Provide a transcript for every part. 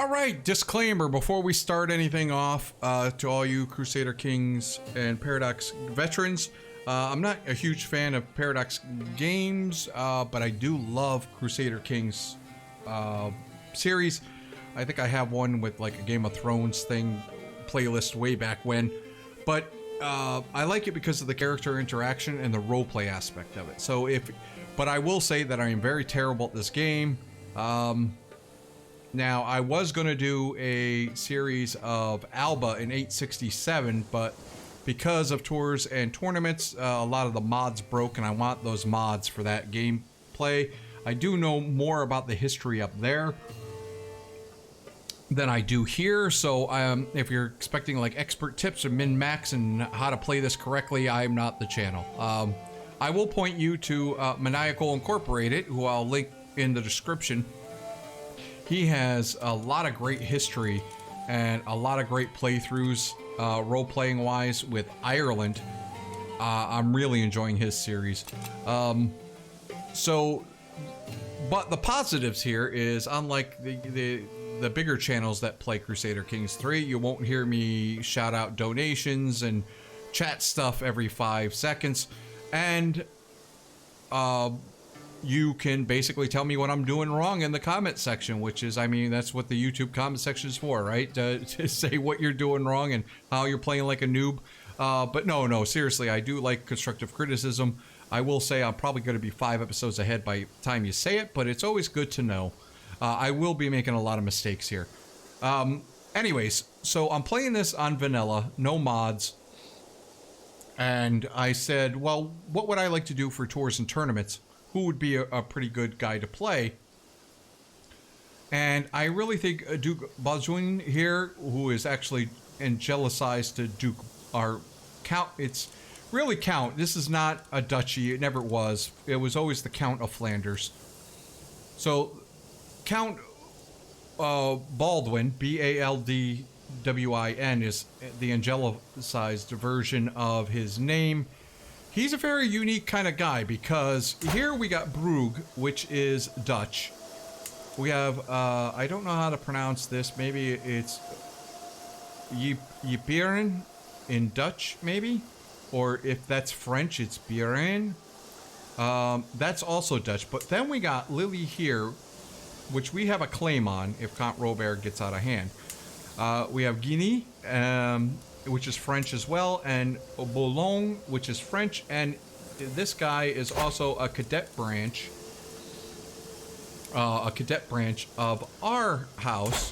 All right, disclaimer before we start anything off, to all you Crusader Kings and Paradox veterans, I'm not a huge fan of Paradox games, but I do love Crusader Kings series. I think I have one with like a Game of Thrones thing playlist way back when, but I like it because of the character interaction and the roleplay aspect of it. But I will say that I am very terrible at this game. Now, I was going to do a series of Alba in 867, but because of tours and tournaments, a lot of the mods broke, and I want those mods for that gameplay. I do know more about the history up there than I do here, so if you're expecting like expert tips or min-max and how to play this correctly, I'm not the channel. I will point you to Maniacal Inc, who I'll link in the description. He has a lot of great history and a lot of great playthroughs, role-playing wise, with Ireland. I'm really enjoying his series. But the positives here is, unlike the bigger channels that play Crusader Kings 3, you won't hear me shout out donations and chat stuff every 5 seconds. And you can basically tell me what I'm doing wrong in the comment section, which is, I mean, that's what the YouTube comment section is for, right? To say what you're doing wrong and how you're playing like a noob. But no, seriously, I do like constructive criticism. I will say I'm probably going to be 5 episodes ahead by the time you say it, but it's always good to know. I will be making a lot of mistakes here. Anyways, so I'm playing this on vanilla, no mods. And I said, well, what would I like to do for tours and tournaments? Who would be a pretty good guy to play? And I really think Duke Bajoun here, who is actually angelicized to Duke, or Count. It's really Count. This is not a duchy. It never was. It was always the Count of Flanders. So Count Baldwin, Baldwin, is the angelicized version of his name. He's a very unique kind of guy, because here we got Brugge, which is Dutch. We have, I don't know how to pronounce this. Maybe it's Yperen in Dutch, maybe? Or if that's French, it's Bieren. That's also Dutch. But then we got Lily here, which we have a claim on if Count Robert gets out of hand. We have Guinea, which is French as well, and Boulogne, which is French, and this guy is also a cadet branch of our house,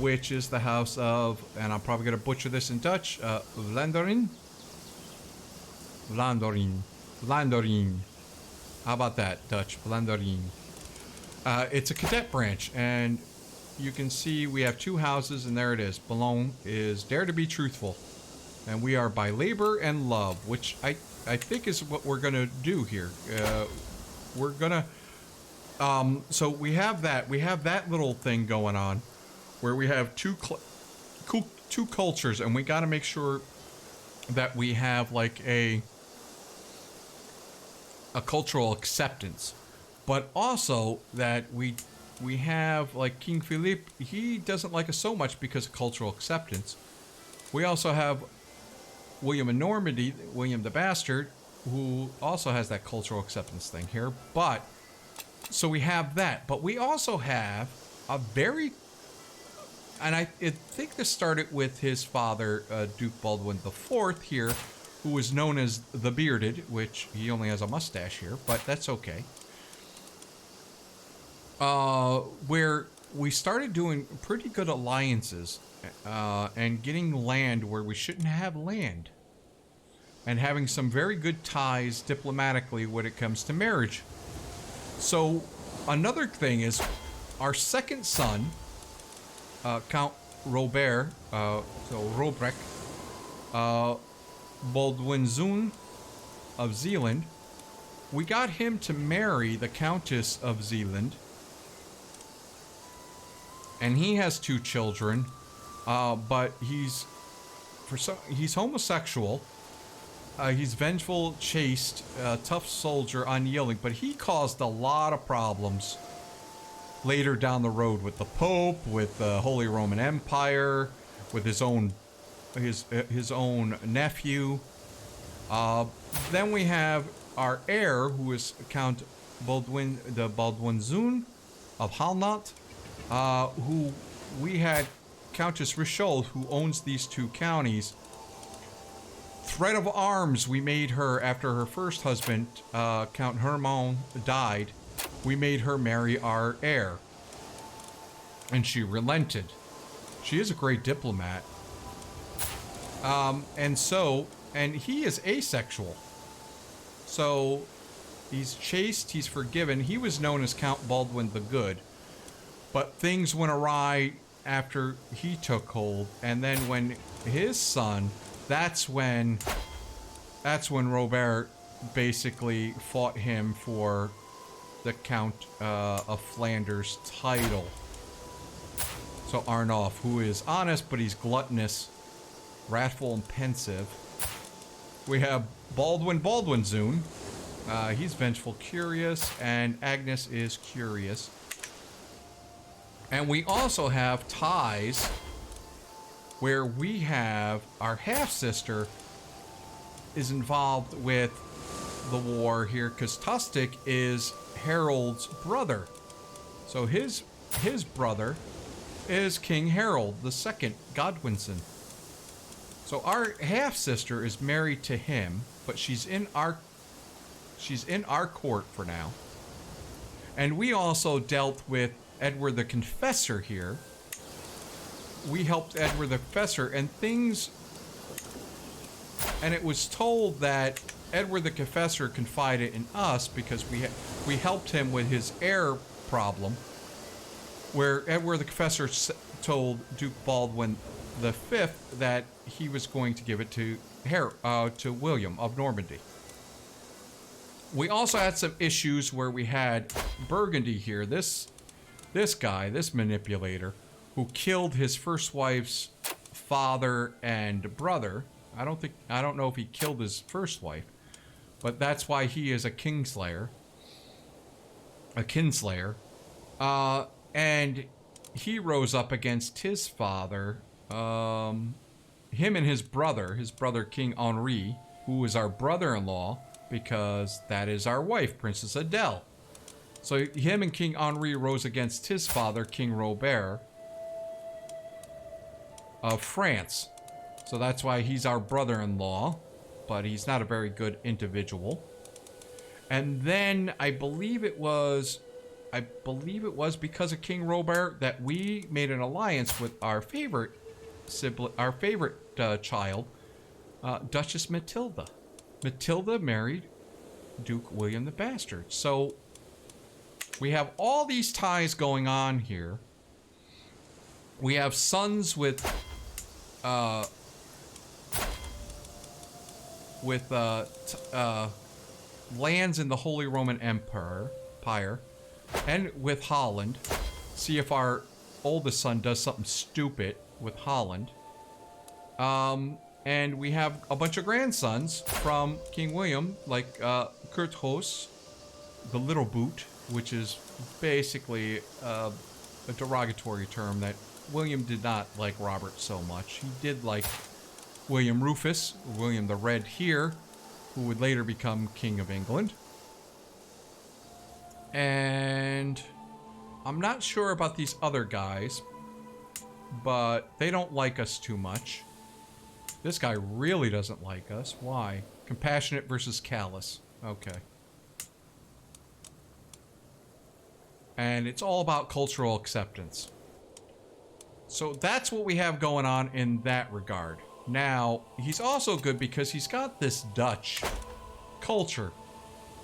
which is the house of, and I'm probably going to butcher this in Dutch, Vlandorin. How about that, Dutch? Vlandorin. It's a cadet branch, and you can see we have 2 houses, and there it is. Boulogne is Dare to Be Truthful. And we are by labor and love, which I think is what we're going to do here. We're going to... so we have that. We have that little thing going on where we have two cultures, and we got to make sure that we have like a cultural acceptance. But also that we have, like, King Philippe, he doesn't like us so much because of cultural acceptance. We also have William of Normandy, William the Bastard, who also has that cultural acceptance thing here. But, so we have that. But we also have a very, and I think this started with his father, Duke Baldwin IV here, who was known as the Bearded, which he only has a mustache here, but that's okay. Where we started doing pretty good alliances, and getting land where we shouldn't have land, and having some very good ties diplomatically when it comes to marriage. So another thing is our second son, Count Robert, Robrecht, Baldwinzoon of Zeeland, we got him to marry the Countess of Zeeland. And he has 2 children, but he's homosexual. He's vengeful, chaste, tough soldier, unyielding, but he caused a lot of problems later down the road with the Pope, with the Holy Roman Empire, with his own nephew. Then we have our heir, who is Count Baldwin the Baldwinzoon of Halnot, who we had Countess Richol, who owns these two counties. Threat of arms, we made her, after her first husband, Count Hermon, died, we made her marry our heir. And she relented. She is a great diplomat. And he is asexual. So, he's chaste, he's forgiven. He was known as Count Baldwin the Good. But things went awry after he took hold. And then when his son, that's when Robert basically fought him for the Count of Flanders title. So Arnulf, who is honest, but he's gluttonous, wrathful, and pensive. We have Baldwinzoon. He's vengeful, curious, and Agnes is curious. And we also have ties where we have our half-sister is involved with the war here, because Tustic is Harold's brother. So his brother is King Harold II Godwinson. So our half-sister is married to him, but she's in our court for now. And we also dealt with Edward the Confessor here. We helped Edward the Confessor, and it was told that Edward the Confessor confided in us because we helped him with his heir problem, where Edward the Confessor told Duke Baldwin V that he was going to give it to William of Normandy. We also had some issues where we had Burgundy here. This guy, this manipulator, who killed his first wife's father and brother. I don't know if he killed his first wife, but that's why he is a kinslayer. And he rose up against his father, him and his brother King Henri, who is our brother-in-law, because that is our wife, Princess Adele. So him and King Henri rose against his father, King Robert of France. So that's why he's our brother-in-law, but he's not a very good individual. And then I believe it was because of King Robert that we made an alliance with our favorite child, Duchess Matilda. Matilda married Duke William the Bastard. So we have all these ties going on here. We have sons with lands in the Holy Roman Empire, and with Holland. See if our oldest son does something stupid with Holland. And we have a bunch of grandsons from King William, like Curthos, the Little Boot, which is basically a derogatory term that William did not like Robert so much. He did like William Rufus, William the Red here, who would later become King of England. And I'm not sure about these other guys, but they don't like us too much. This guy really doesn't like us. Why? Compassionate versus callous. Okay. And it's all about cultural acceptance. So that's what we have going on in that regard. Now, he's also good because he's got this Dutch culture.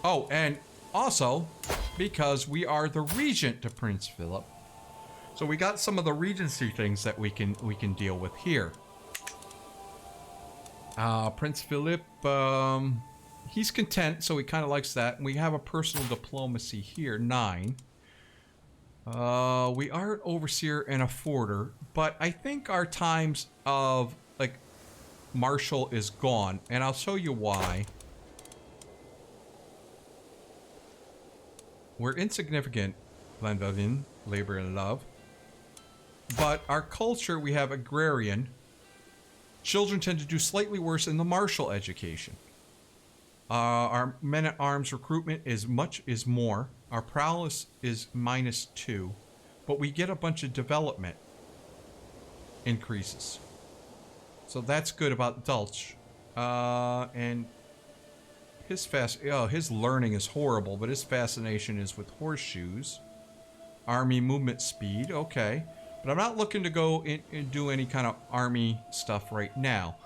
Oh, and also because we are the regent to Prince Philip. So we got some of the regency things that we can deal with here. Prince Philip, he's content, so he kind of likes that. And we have a personal diplomacy here, 9. We are an overseer and a forder, but I think our times of, like, marshal is gone, and I'll show you why. We're insignificant, Glenvevin. labor and love. But our culture, we have agrarian. Children tend to do slightly worse in the martial education. Our men-at-arms recruitment is more. Our prowess is -2. But we get a bunch of development increases. So that's good about Dulch. And his learning is horrible, but his fascination is with horseshoes. Army movement speed, okay. But I'm not looking to go and do any kind of army stuff right now.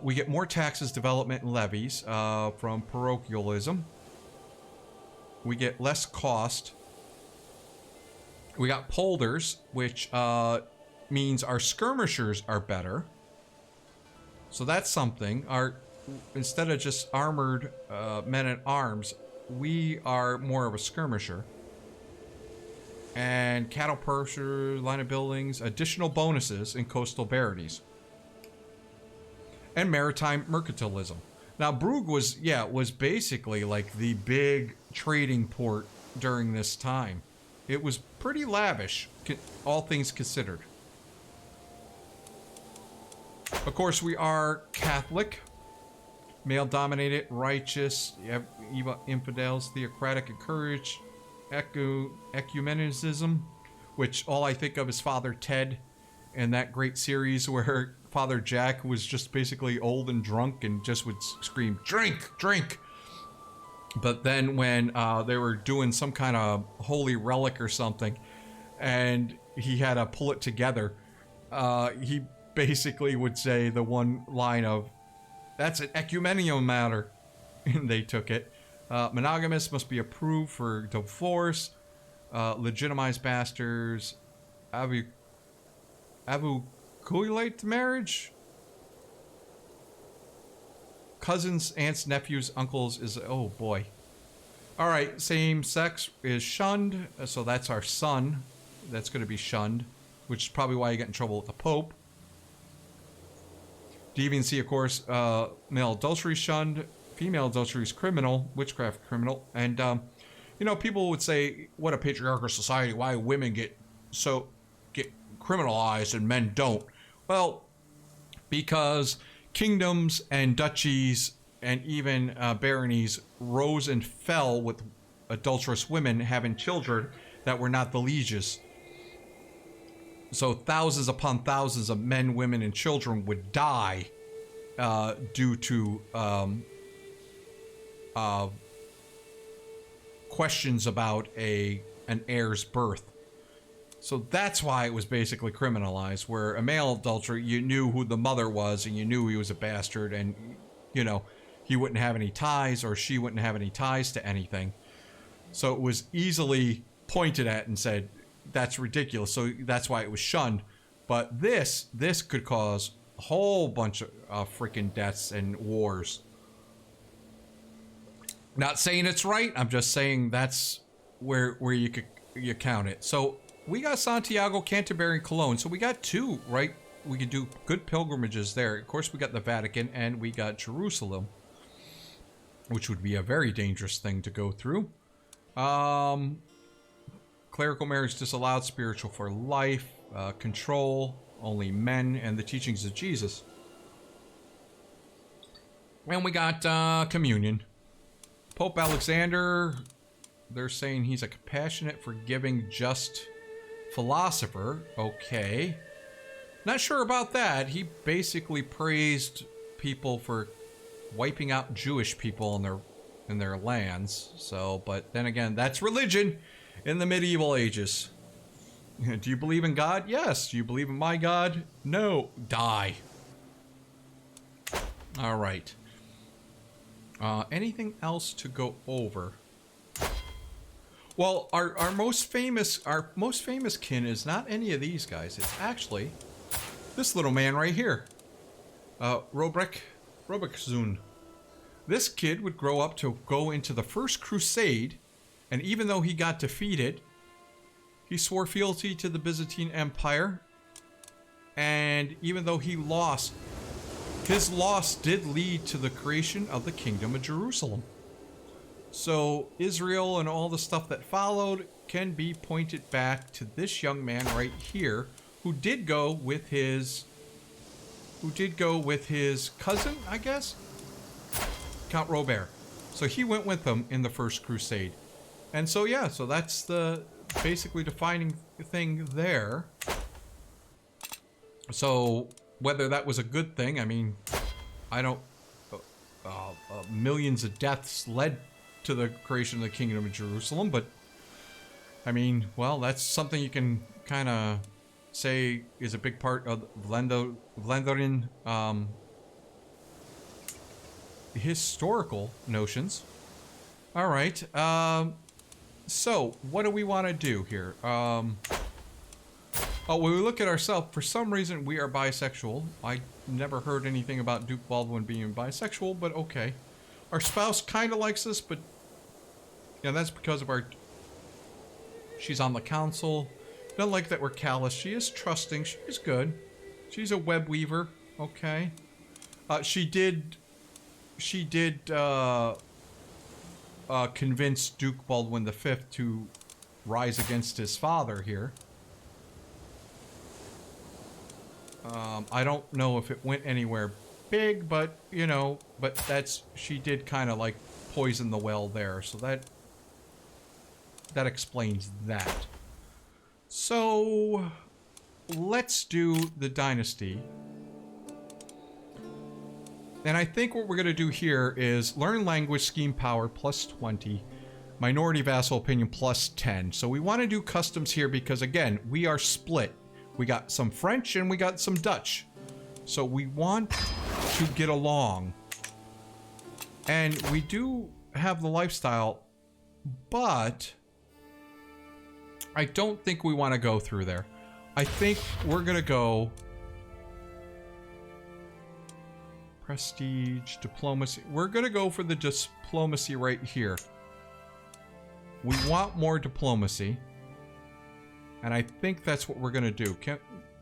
We get more taxes, development, and levies from parochialism. We get less cost. We got polders, which means our skirmishers are better. So that's something. Instead of just armored men-at-arms, we are more of a skirmisher. And cattle purser, line of buildings, additional bonuses in coastal baronies. And maritime mercantilism. Now, Brugge was basically like the big trading port during this time. It was pretty lavish, all things considered. Of course, we are Catholic, male-dominated, righteous, infidels, theocratic, encouraged, ecumenism, which all I think of is Father Ted and that great series where Father Jack was just basically old and drunk and just would scream, "Drink, drink!" But then when they were doing some kind of holy relic or something, and he had to pull it together, he basically would say the one line of, "That's an ecumenical matter," and they took it. Monogamous must be approved for divorce. Legitimized bastards. Avuculate marriage. Cousins, aunts, nephews, uncles is, oh boy. Alright, same sex is shunned. So that's our son. That's going to be shunned. Which is probably why you get in trouble with the Pope. Deviancy, of course, male adultery shunned. Female adultery is criminal. Witchcraft criminal. And, you know, people would say, what a patriarchal society. Why women get criminalized and men don't. Well, because kingdoms and duchies and even baronies rose and fell with adulterous women having children that were not the lieges. So thousands upon thousands of men, women, and children would die due to questions about an heir's birth. So that's why it was basically criminalized, where a male adulterer, you knew who the mother was and you knew he was a bastard and, you know, he wouldn't have any ties or she wouldn't have any ties to anything. So it was easily pointed at and said, that's ridiculous. So that's why it was shunned. But this could cause a whole bunch of freaking deaths and wars. Not saying it's right. I'm just saying that's where you count it. So we got Santiago, Canterbury, and Cologne. So we got two, right? We could do good pilgrimages there. Of course, we got the Vatican and we got Jerusalem, which would be a very dangerous thing to go through. Clerical marriage disallowed, spiritual for life, control, only men, and the teachings of Jesus. And we got communion. Pope Alexander, they're saying he's a compassionate, forgiving, just philosopher. Okay. Not sure about that. He basically praised people for wiping out Jewish people in their lands. So, but then again, that's religion in the medieval ages. Do you believe in God? Yes. Do you believe in my God? No. Die. All right. Anything else to go over? Well, our most famous kin is not any of these guys. It's actually this little man right here, Robrechzun. This kid would grow up to go into the First Crusade, and even though he got defeated, he swore fealty to the Byzantine Empire. And even though he lost, his loss did lead to the creation of the Kingdom of Jerusalem. So Israel and all the stuff that followed can be pointed back to this young man right here, who did go with his cousin, I guess, Count Robert. So he went with them in the First Crusade. And so yeah, so that's the basically defining thing there. So whether that was a good thing, I mean, I don't millions of deaths led to the creation of the Kingdom of Jerusalem, but I mean, well, that's something you can kind of say is a big part of Vlendorin historical notions. All right, so what do we want to do here? Oh, when we look at ourselves, for some reason we are bisexual. I never heard anything about Duke Baldwin being bisexual, but okay. Our spouse kind of likes us, but yeah, that's because of our... She's on the council. Don't like that we're callous. She is trusting. She's good. She's a web weaver. Okay. She did convince Duke Baldwin V to rise against his father here. I don't know if it went anywhere big, but, you know, but that's... She did kind of, like, poison the well there, so that explains that. So, let's do the Dynasty. And I think what we're going to do here is learn language, scheme power, plus 20. Minority vassal opinion, plus 10. So we want to do customs here because, again, we are split. We got some French and we got some Dutch. So we want to get along. And we do have the lifestyle, but I don't think we want to go through there. I think we're going to go prestige, diplomacy. We're going to go for the diplomacy right here. We want more diplomacy. And I think that's what we're going to do.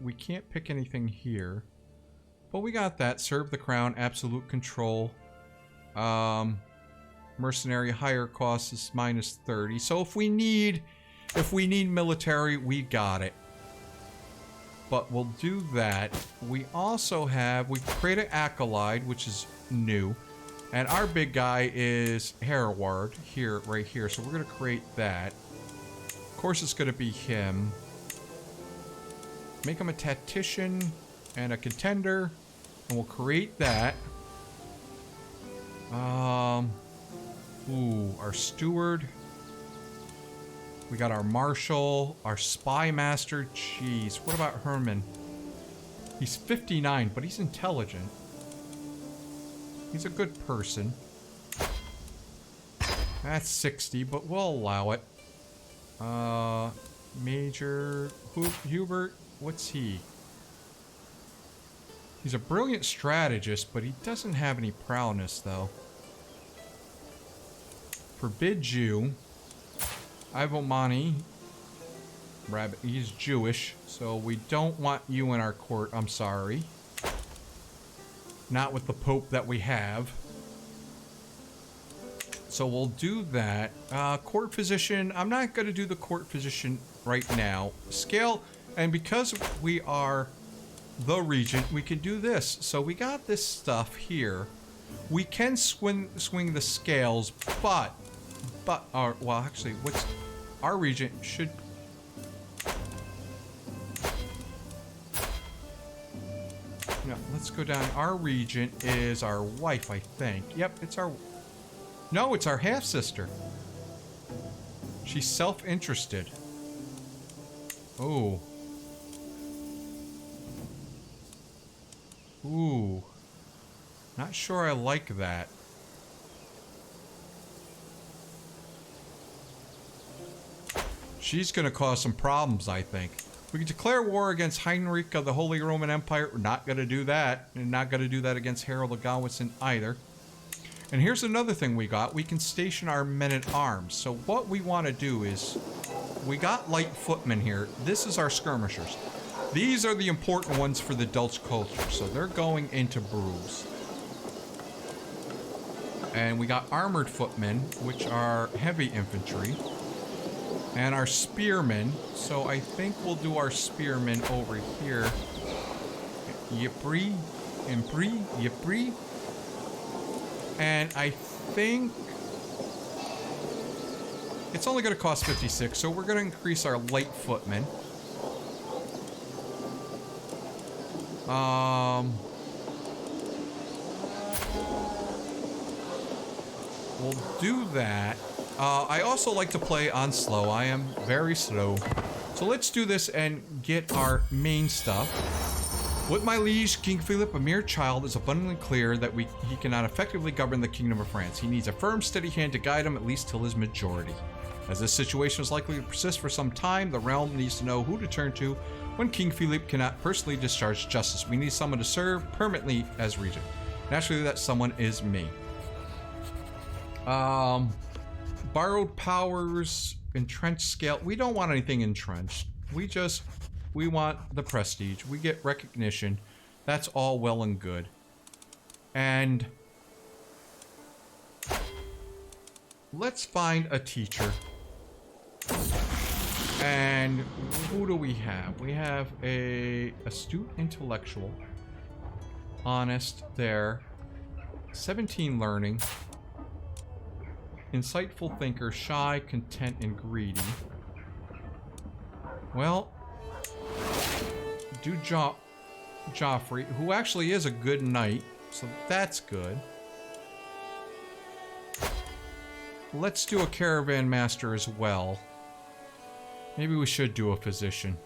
We can't pick anything here. But we got that. Serve the crown. Absolute control. Mercenary higher cost is minus 30. So if we need military, we got it. But we'll do that. We also have... We create an acolyte, which is new. And our big guy is Hereward. Here, right here. So we're going to create that. Of course, it's going to be him. Make him a tactician and a contender, and we'll create that. Ooh, our steward. We got our marshal, our spy master. Jeez, what about Herman? He's 59, but he's intelligent. He's a good person. That's 60, but we'll allow it. Major Hubert, what's he? He's a brilliant strategist, but he doesn't have any prowess, though. Forbid Jew. Ivomani. Rabbit, he's Jewish, so we don't want you in our court, I'm sorry. Not with the Pope that we have. So we'll do that. Court physician. I'm not going to do the court physician right now. Scale. And because we are the regent, we can do this. So we got this stuff here. We can swing the scales, but well, actually, what's our regent should... No, let's go down. Our regent is our wife, I think. Yep, it's our... No, it's our half-sister. She's self-interested. Oh. Ooh. Not sure I like that. She's gonna cause some problems, I think. We can declare war against Heinrich of the Holy Roman Empire. We're not gonna do that. And not gonna do that against Harold of Galwitson either. And here's another thing we got. We can station our men-at-arms. So what we want to do is... We got light footmen here. This is our skirmishers. These are the important ones for the Dutch culture. So they're going into Bruges. And we got armored footmen, which are heavy infantry. And our spearmen. So I think we'll do our spearmen over here. Yipri. Impri. Yipri. And I think it's only going to cost 56, so we're going to increase our light footmen. We'll do that. I also like to play on slow. I am very slow. So let's do this and get our main stuff. With my liege, King Philip, a mere child, is abundantly clear that he cannot effectively govern the Kingdom of France. He needs a firm, steady hand to guide him, at least till his majority. As this situation is likely to persist for some time, the realm needs to know who to turn to when King Philip cannot personally discharge justice. We need someone to serve permanently as regent. Naturally, that someone is me. Borrowed powers, entrenched scale. We don't want anything entrenched. We want the prestige. We get recognition. That's all well and good. And let's find a teacher. And who do we have? We have a astute intellectual. Honest there. 17 learning. Insightful thinker, shy, content, and greedy. Well, do Joffrey, who actually is a good knight, so that's good. Let's do a caravan master as well. Maybe we should do a physician.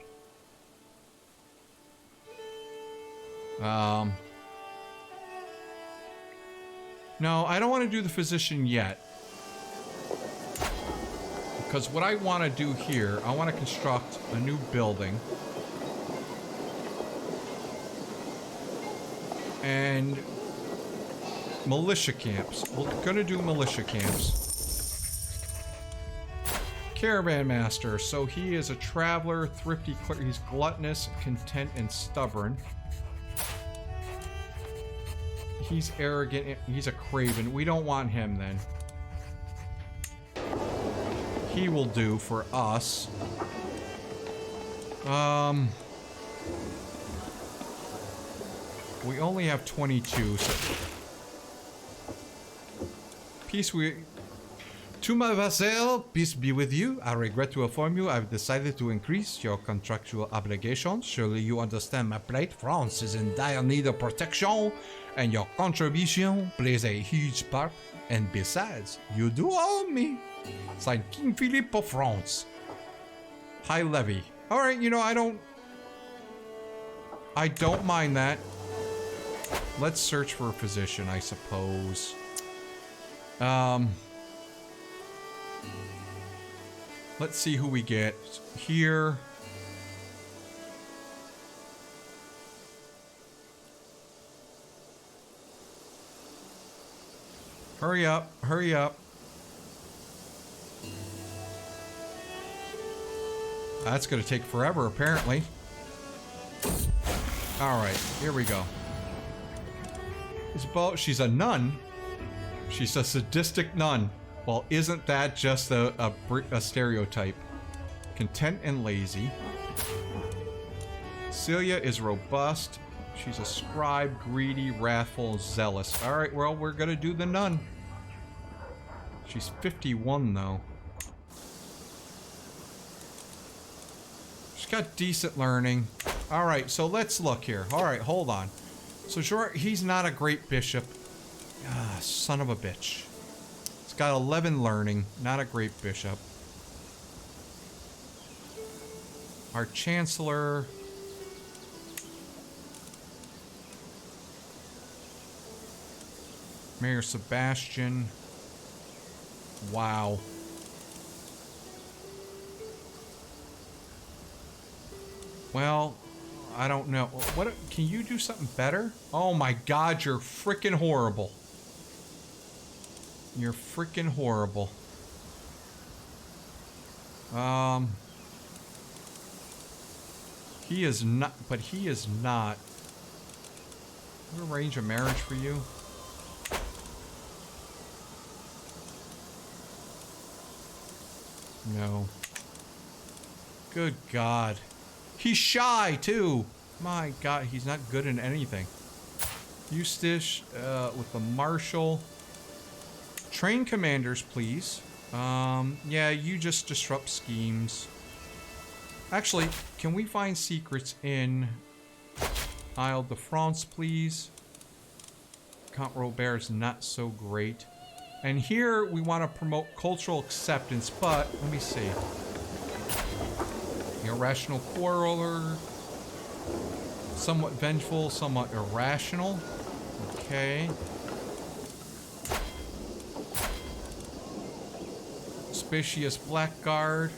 No, I don't want to do the physician yet. Because what I want to do here, I want to construct a new building. And militia camps. We're going to do militia camps. Caravan master. So he is a traveler, thrifty, he's gluttonous, content, and stubborn. He's arrogant. He's a craven. We don't want him then. He will do for us. We only have 22, so... Peace To my vassal, peace be with you. I regret to inform you I've decided to increase your contractual obligations. Surely you understand my plight. France is in dire need of protection, and your contribution plays a huge part. And besides, you do owe me. Signed, King Philippe of France. High levy. Alright, you know, I don't mind that. Let's search for a physician, I suppose. Let's see who we get here. Hurry up, hurry up. That's gonna take forever, apparently. Alright, here we go. She's a nun. She's a sadistic nun. Well, isn't that just a stereotype? Content and lazy. Celia is robust. She's a scribe, greedy, wrathful, zealous. Alright, well, we're gonna do the nun. She's 51, though. She's got decent learning. Alright, so let's look here. Alright, hold on. So sure, he's not a great bishop. Ah, son of a bitch. He's got 11 learning, not a great bishop. Our chancellor... Mayor Sebastian. Wow. Well, I don't know. What? Can you do something better? Oh my God, you're freaking horrible. You're freaking horrible. He is not, but he is not. Can we arrange a marriage for you? No. Good God. He's shy, too. My God, he's not good in anything. Eustace with the Marshal. Train commanders, please. Yeah, you just disrupt schemes. Actually, can we find secrets in Isle de France, please? Count Robert's not so great. And here we want to promote cultural acceptance, but let me see. Irrational quarreler. Somewhat vengeful, somewhat irrational. Okay. Suspicious blackguard.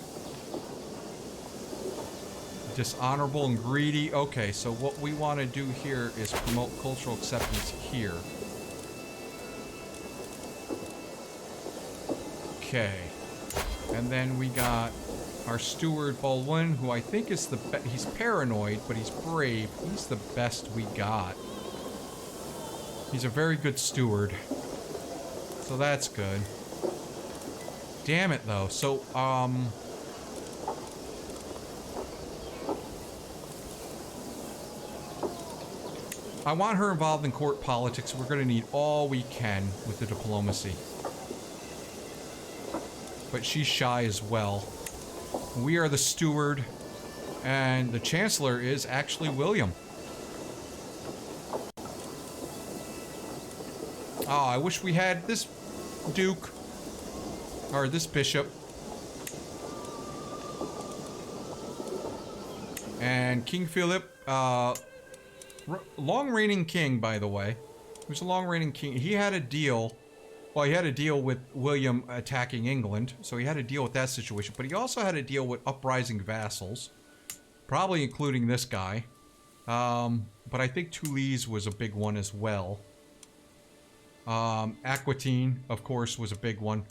Dishonorable and greedy. Okay, so what we want to do here is promote cultural acceptance here. Okay. And then we got our steward Baldwin, who I think is the best. He's paranoid, but he's brave. He's the best we got. He's a very good steward. So that's good. Damn it, though. So, I want her involved in court politics. We're going to need all we can with the diplomacy. But she's shy as well. We are the steward, and the chancellor is actually William. Oh, I wish we had this duke, or this bishop. And King Philip, long-reigning king, by the way. He was a long-reigning king. He had a deal. Well, he had a deal with William attacking England, so he had to deal with that situation. But he also had to deal with uprising vassals, probably including this guy. But I think Toulouse was a big one as well. Aquitaine, of course, was a big one.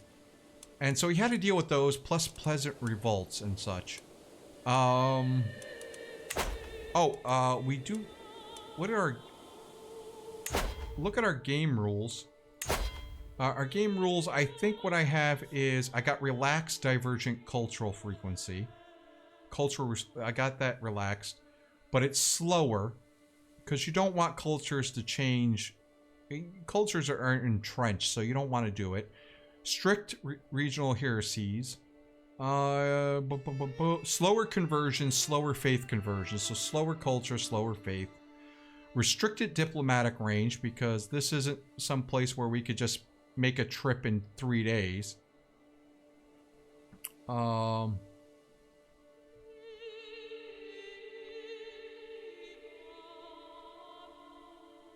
And so he had to deal with those, plus pleasant revolts and such. We do... What are our... Look at our game rules. Our game rules, I think what I have is... I got relaxed divergent cultural frequency. I got that relaxed. But it's slower. Because you don't want cultures to change... Cultures are entrenched, so you don't want to do it. Strict regional heresies. Slower conversions, slower faith conversions. So slower culture, slower faith. Restricted diplomatic range, because this isn't some place where we could just make a trip in 3 days.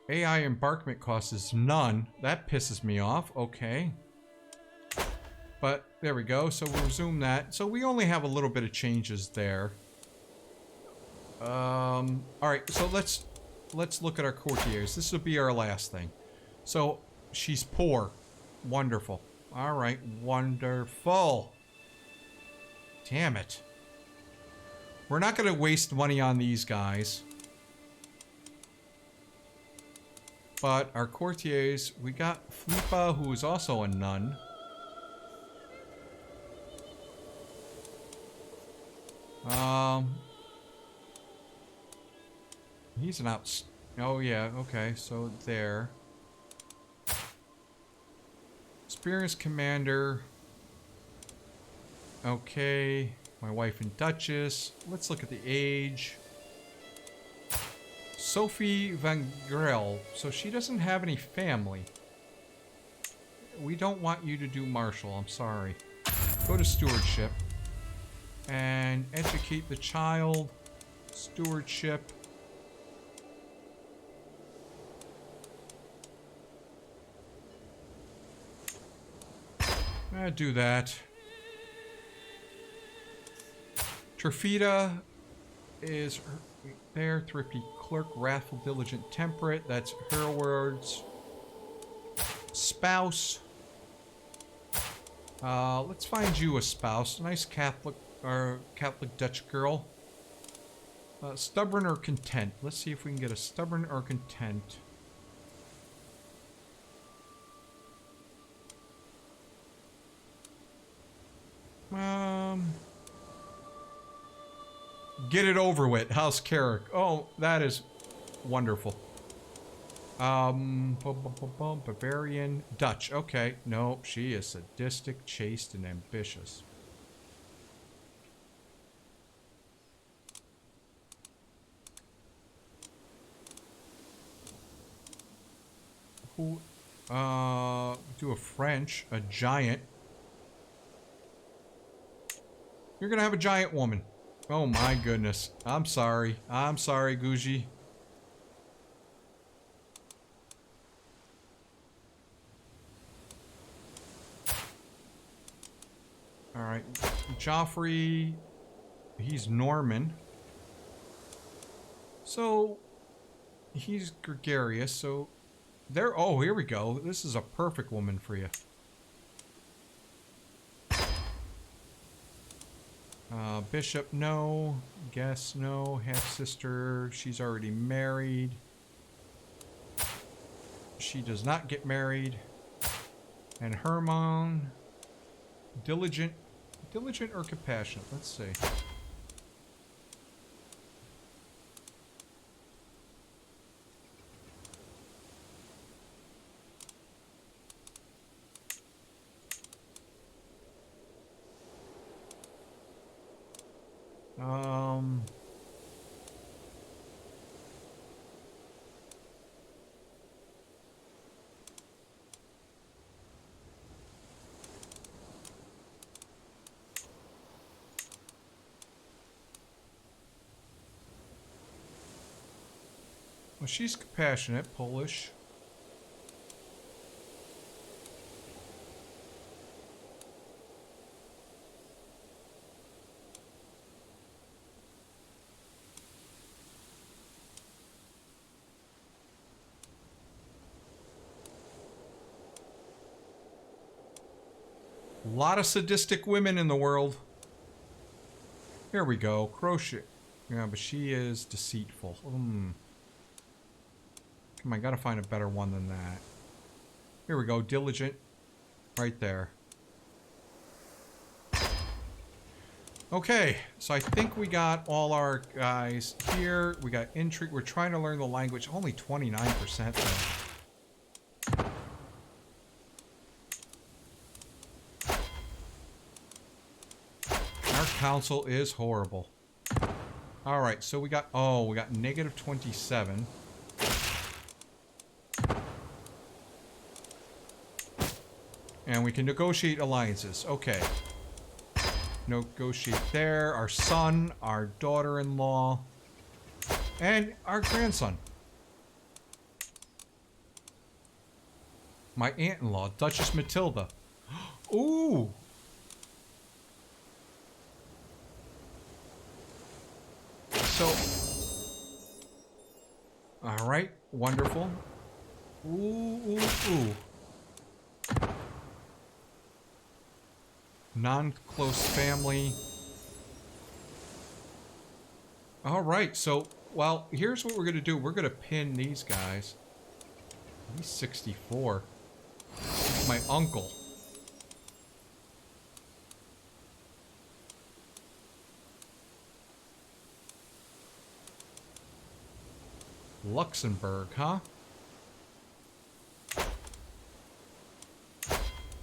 AI embarkment cost is none. That pisses me off. Okay. But there we go. So we'll resume that. So we only have a little bit of changes there. Alright, so let's look at our courtiers. This will be our last thing. So she's poor. Wonderful. Alright, wonderful. Damn it. We're not going to waste money on these guys. But our courtiers, we got Flipa, who is also a nun. He's an oh yeah, okay, so there. Experienced commander. Okay, my wife and Duchess. Let's look at the age. Sophie Van Grell. So she doesn't have any family. We don't want you to do Marshal, I'm sorry. Go to stewardship. And educate the child. Stewardship. Do that. Trifida is there. Thrifty clerk, wrathful, diligent, temperate. That's her words. Spouse. Let's find you a spouse. Nice Catholic or Catholic Dutch girl. Stubborn or content. Let's see if we can get a stubborn or content. Get it over with. House Carrick. Oh, that is wonderful. Bavarian. Dutch. Okay. No, she is sadistic, chaste, and ambitious. Who? Do a French. A giant. You're gonna have a giant woman. Oh my goodness. I'm sorry. I'm sorry, Guji. Alright. Joffrey. He's Norman. So, he's gregarious, so... There. Oh, here we go. This is a perfect woman for you. Bishop, no. Guess, no. Half-sister, she's already married. She does not get married. And Hermon. Diligent. Diligent or compassionate? Let's see. Well, she's compassionate, Polish. A lot of sadistic women in the world. Here we go. Crochet. Yeah, but she is deceitful. Come on, gotta find a better one than that. Here we go. Diligent. Right there. Okay, so I think we got all our guys here. We got intrigue. We're trying to learn the language. Only 29% though. Our council is horrible. Alright, so we got... Oh, we got negative 27. And we can negotiate alliances. Okay. Negotiate there. Our son, our daughter-in-law, and our grandson. My aunt-in-law, Duchess Matilda. Ooh! So... Alright, wonderful. Ooh, ooh, ooh. Non-close family. Alright, so, well, here's what we're going to do. We're going to pin these guys. He's 64. He's my uncle. Luxembourg, huh?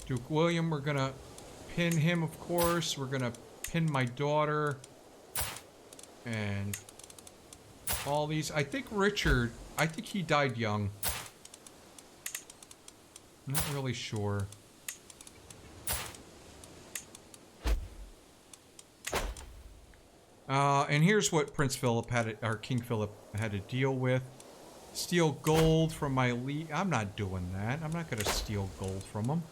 Duke William, we're going to pin him, of course. We're gonna pin my daughter. And all these. I think Richard, I think he died young. I'm not really sure. And here's what Prince Philip had, or King Philip had to deal with. Steal gold from my lead. I'm not doing that. I'm not gonna steal gold from him.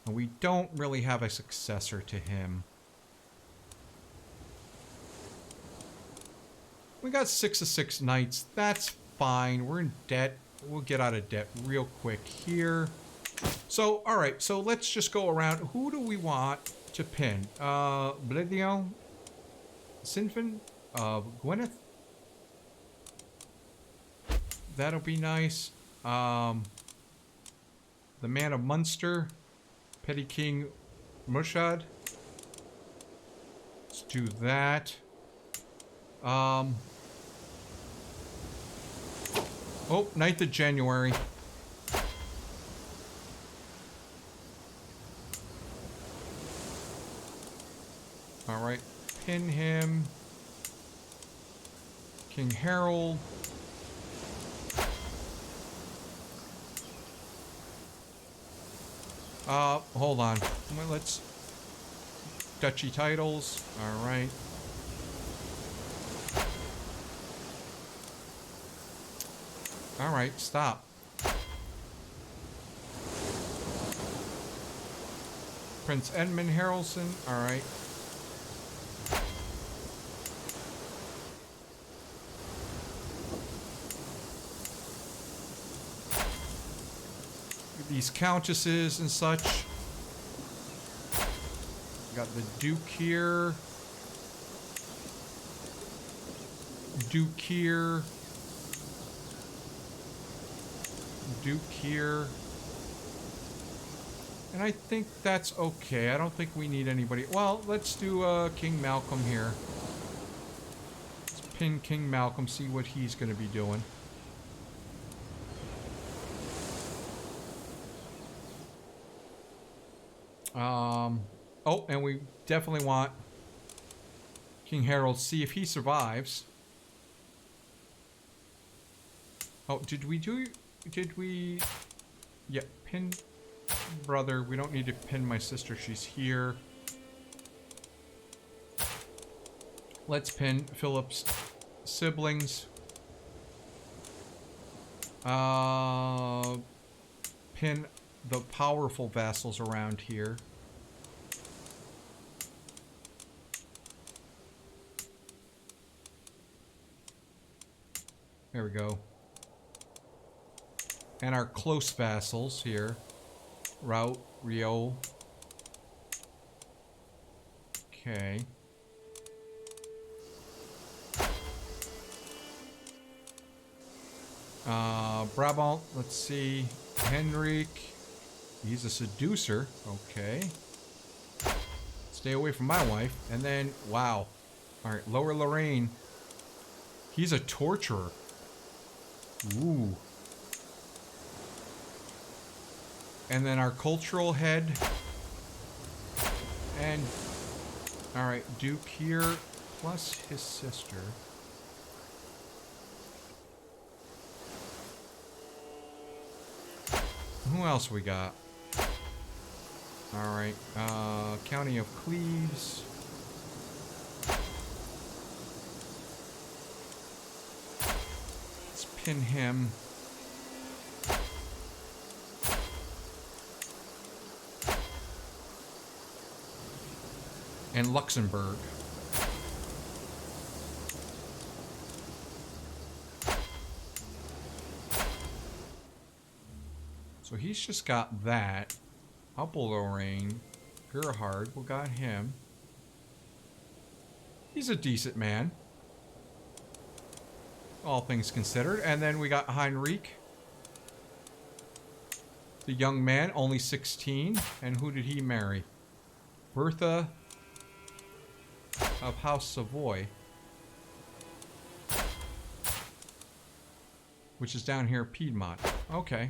And we don't really have a successor to him. We got 6 of 6 knights. That's fine. We're in debt. We'll get out of debt real quick here. So, alright. So, let's just go around. Who do we want to pin? Bledion? Sinfin? Gwyneth? That'll be nice. The Man of Munster. Petty King Murshad. Let's do that. Oh, 9th of January. Alright, pin him. King Harold. Hold on. Well, let's... Duchy titles. Alright. Alright, stop. Prince Edmund Harrelson. Alright. These countesses and such. Got the Duke here. Duke here. Duke here. And I think that's okay. I don't think we need anybody. Well, let's do King Malcolm here. Let's pin King Malcolm, see what he's going to be doing. Oh, and we definitely want King Harold, see if he survives. Oh, did we... Yeah, pin brother. We don't need to pin my sister. She's here. Let's pin Philip's siblings. Pin the powerful vassals around here. There we go. And our close vassals here. Rout, Rio. Okay. Brabant, let's see. Henrik. He's a seducer. Okay. Stay away from my wife. And then, wow. Alright, Lower Lorraine. He's a torturer. Ooh. And then our cultural head. And, alright, Duke here, plus his sister. Who else we got? Alright, County of Cleves. Let's pin him. And Luxembourg. So he's just got that. Upper Lorraine. Gerhard, we got him. He's a decent man. All things considered. And then we got Heinrich. The young man, only 16. And who did he marry? Bertha of House Savoy, which is down here, Piedmont. Okay.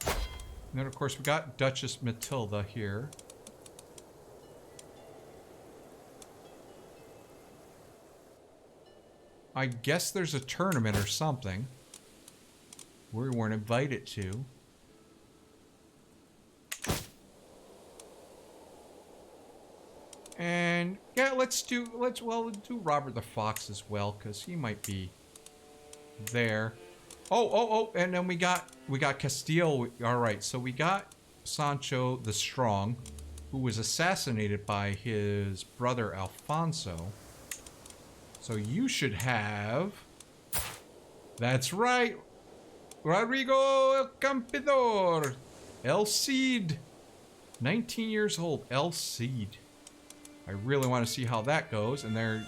And then, of course, we got Duchess Matilda here. I guess there's a tournament or something we weren't invited to. And yeah, let's do Robert the Fox as well, because he might be there. Oh, and then we got Castile. All right, so we got Sancho the Strong, who was assassinated by his brother Alfonso. So you should have. That's right, Rodrigo El Campeador, El Cid, 19 years old, El Cid. I really want to see how that goes. And they're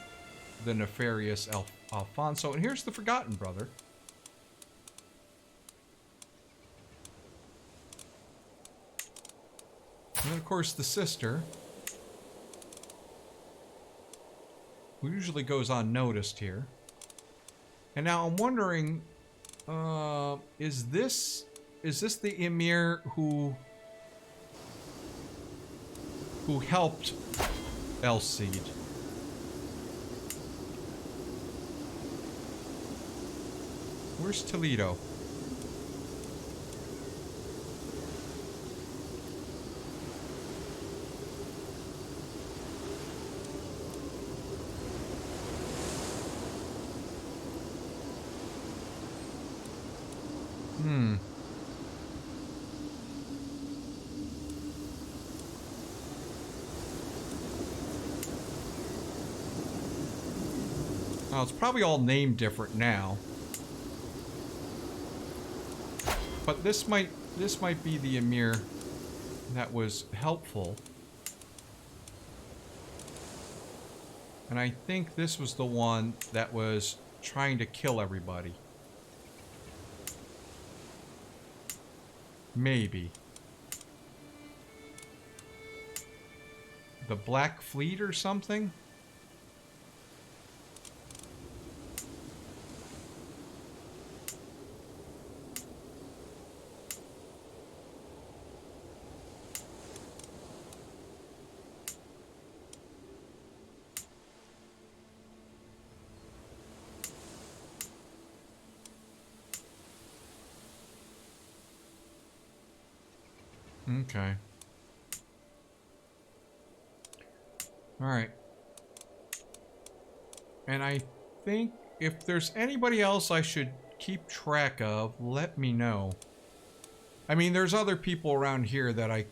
the nefarious Alfonso. And here's the Forgotten Brother. And then, of course, the sister. usually goes unnoticed here. And now I'm wondering, is this the Emir who helped El Cid? Where's Toledo? Well, it's probably all named different now. But this might be the Emir that was helpful. And I think this was the one that was trying to kill everybody. Maybe. The Black Fleet or something? Okay. All right. And I think if there's anybody else I should keep track of, let me know. I mean, there's other people around here that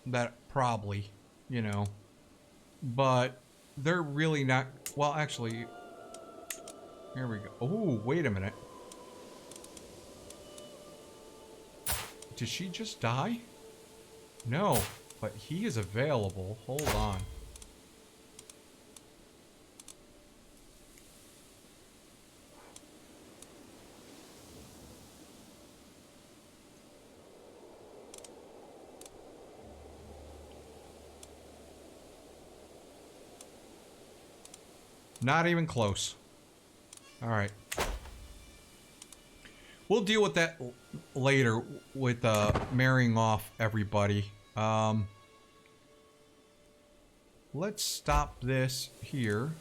that probably, you know, but they're really not, well, actually, here we go. Oh, wait a minute. Did she just die? No, but he is available. Hold on. Not even close. All right. We'll deal with that later with marrying off everybody. Let's stop this here.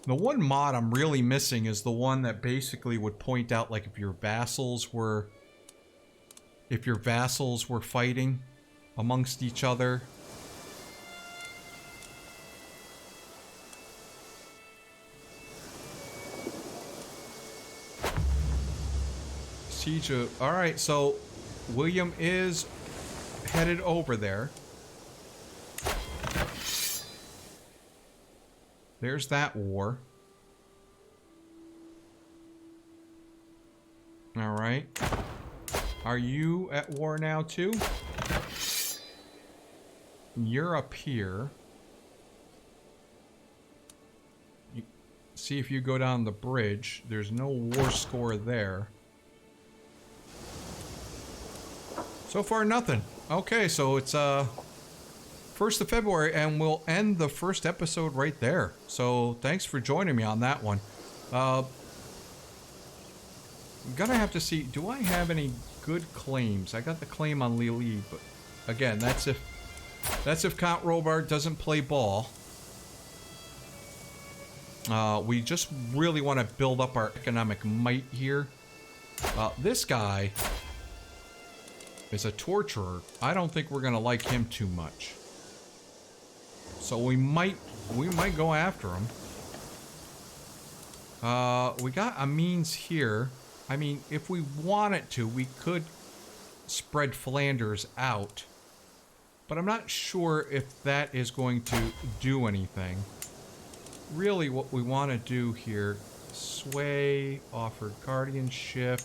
The one mod I'm really missing is the one that basically would point out, like, if your vassals were fighting amongst each other. Siege of, all right, so William is headed over there. There's that war. All right. Are you at war now too? You're up here. You see if you go down the bridge, there's no war score there. So far, nothing. Okay, so it's 1st of February, and we'll end the first episode right there. So thanks for joining me on that one. I'm gonna have to see, do I have any good claims? I got the claim on Lili, but again, that's if Count Robert doesn't play ball. We just really want to build up our economic might here. This guy is a torturer. I don't think we're gonna like him too much. So we might go after him. We got a means here. I mean, if we wanted to, we could spread Flanders out. But I'm not sure if that is going to do anything. Really what we want to do here, sway, offer guardianship,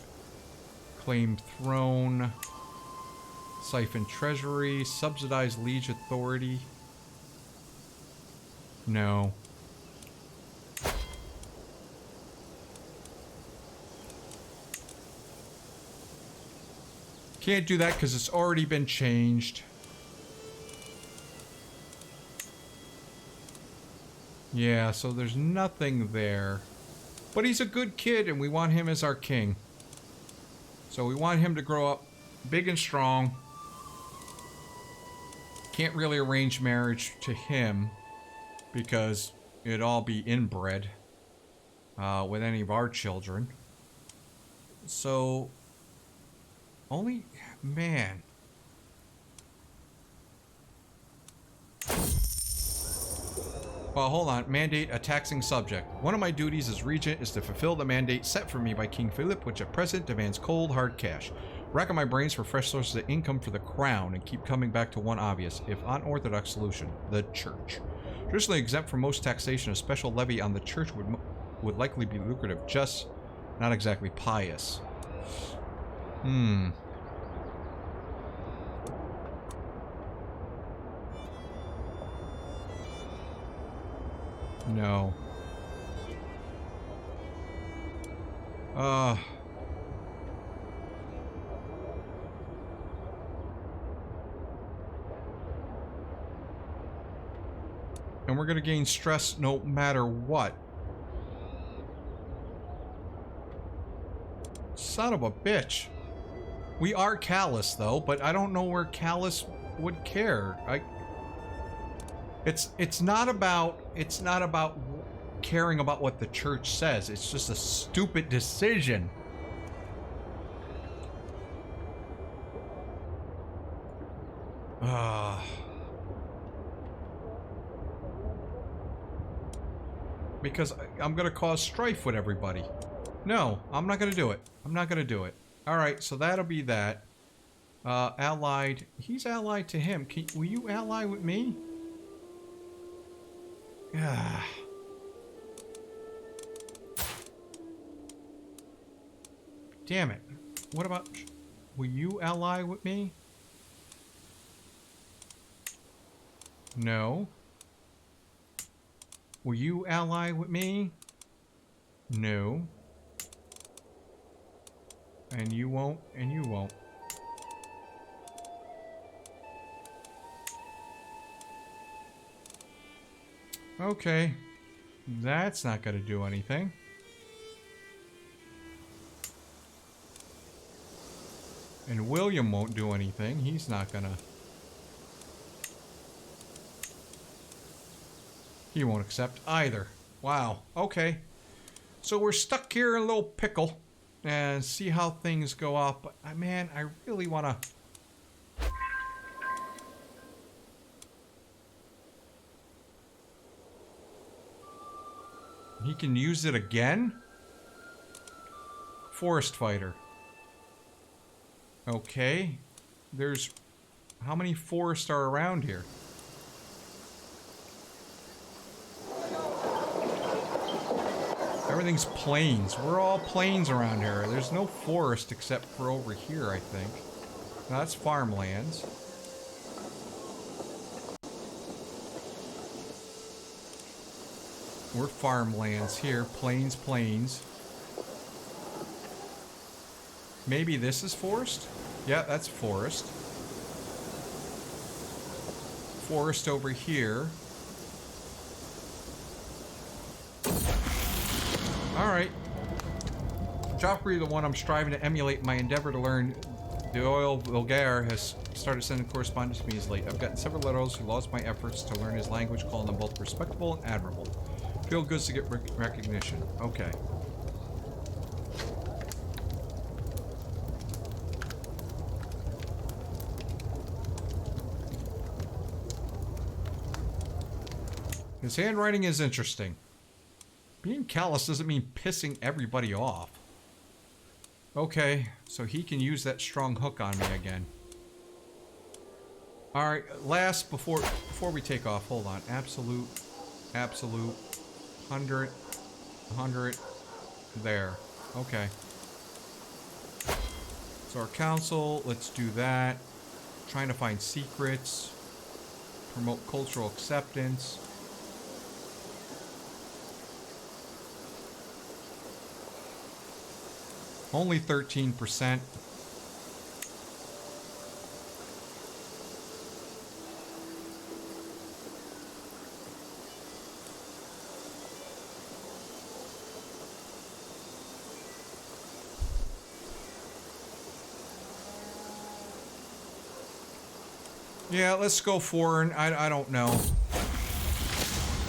claim throne, siphon treasury, subsidize liege authority. No. Can't do that because it's already been changed. Yeah, so there's nothing there. But he's a good kid, and we want him as our king. So we want him to grow up big and strong. Can't really arrange marriage to him because it'd all be inbred with any of our children. So, only... Man... Well, hold on. Mandate a taxing subject. One of my duties as regent is to fulfill the mandate set for me by King Philip, which at present demands cold, hard cash. Racking my brains for fresh sources of income for the crown and keep coming back to one obvious, if unorthodox solution, the church. Traditionally exempt from most taxation, a special levy on the church would likely be lucrative, just not exactly pious. No. And we're gonna gain stress no matter what. Son of a bitch. We are callous though, but I don't know where callous would care. It's not about caring about what the church says. It's just a stupid decision. Because I'm gonna cause strife with everybody. No, I'm not gonna do it. I'm not gonna do it. Alright, so that'll be that. Allied. He's allied to him. Will you ally with me? Damn it. What about... Will you ally with me? No. Will you ally with me? No. And you won't, and you won't. Okay. That's not gonna do anything. And William won't do anything. He's not gonna... He won't accept either. Wow. Okay. So we're stuck here in a little pickle. And see how things go up. But, man, I really wanna... He can use it again? Forest fighter. Okay. There's... How many forests are around here? Everything's plains. We're all plains around here. There's no forest except for over here, I think. No, that's farmlands. We're farmlands here. Plains, plains. Maybe this is forest? Yeah, that's forest. Forest over here. Alright. Joffrey, the one I'm striving to emulate in my endeavor to learn the oil vulgaire, has started sending correspondence to me as late. I've gotten several letters who lost my efforts to learn his language, calling them both respectable and admirable. Feel good to get recognition. Okay. His handwriting is interesting. Being callous doesn't mean pissing everybody off. Okay, so he can use that strong hook on me again. Alright, last, before we take off, hold on. Absolute, 100, there. Okay. So our council, let's do that. Trying to find secrets. Promote cultural acceptance. Only 13%. Yeah, let's go foreign. I don't know.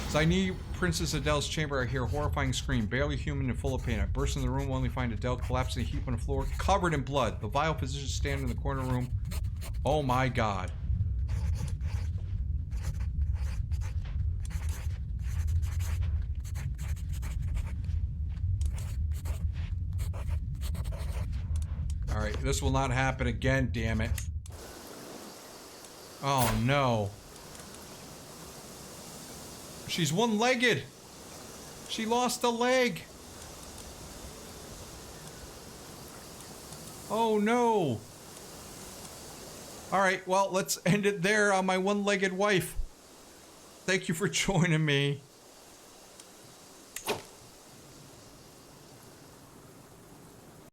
So I need Princess Adele's chamber. I hear a horrifying scream, barely human and full of pain. I burst in the room, only find Adele collapsing in a heap on the floor, covered in blood. The vile physician standing in the corner room. Oh my god. Alright, this will not happen again, damn it. Oh no. She's one-legged. She lost a leg. Oh no. Alright, well, let's end it there on my one-legged wife. Thank you for joining me.